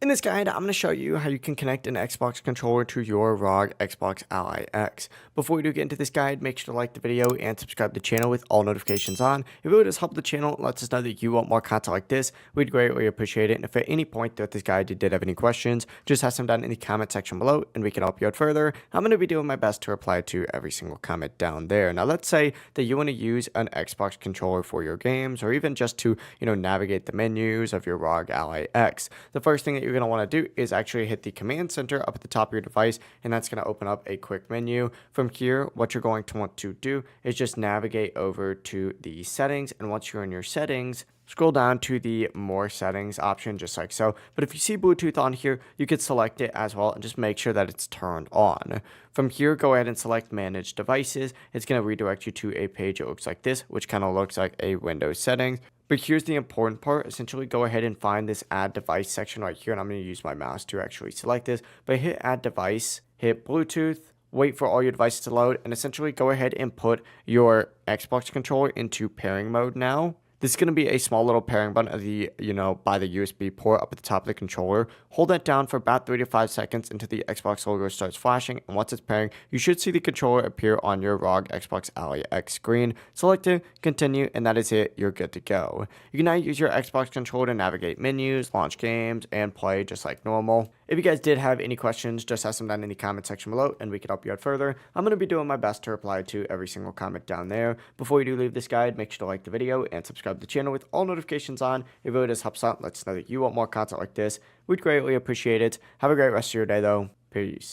In this guide, I'm going to show you how you can connect an Xbox controller to your ROG Xbox Ally X. Before we do get into this guide, make sure to like the video and subscribe to the channel with all notifications on. It really does help the channel and lets us know that you want more content like this. We'd greatly appreciate it. And if at any point throughout this guide you did have any questions, just ask them down in the comment section below and we can help you out further. I'm going to be doing my best to reply to every single comment down there. Now, let's say that you want to use an Xbox controller for your games or even just to, navigate the menus of your ROG Ally X. The first thing that you're going to want to do is actually hit the command center up at the top of your device, and that's going to open up a quick menu. From here, what you're going to want to do is just navigate over to the settings, and once you're in your settings, scroll down to the more settings option just like so. But if you see Bluetooth on here, you could select it as well and just make sure that it's turned on. From here, go ahead and select manage devices. It's going to redirect you to a page that looks like this, which kind of looks like a Windows settings. But here's the important part. Essentially, go ahead and find this add device section right here, and I'm going to use my mouse to actually select this. But hit add device, hit Bluetooth, wait for all your devices to load, and essentially go ahead and put your Xbox controller into pairing mode now. This is going to be a small little pairing button of the, by the USB port up at the top of the controller. Hold that down for about 3 to 5 seconds until the Xbox logo starts flashing. And once it's pairing, you should see the controller appear on your ROG Xbox Ally X screen. Select it, continue, and that is it. You're good to go. You can now use your Xbox controller to navigate menus, launch games, and play just like normal. If you guys did have any questions, just ask them down in the comment section below and we can help you out further. I'm going to be doing my best to reply to every single comment down there. Before you do leave this guide, make sure to like the video and subscribe to the channel with all notifications on. It really does help us out. Lets us know that you want more content like this. We'd greatly appreciate it. Have a great rest of your day though. Peace.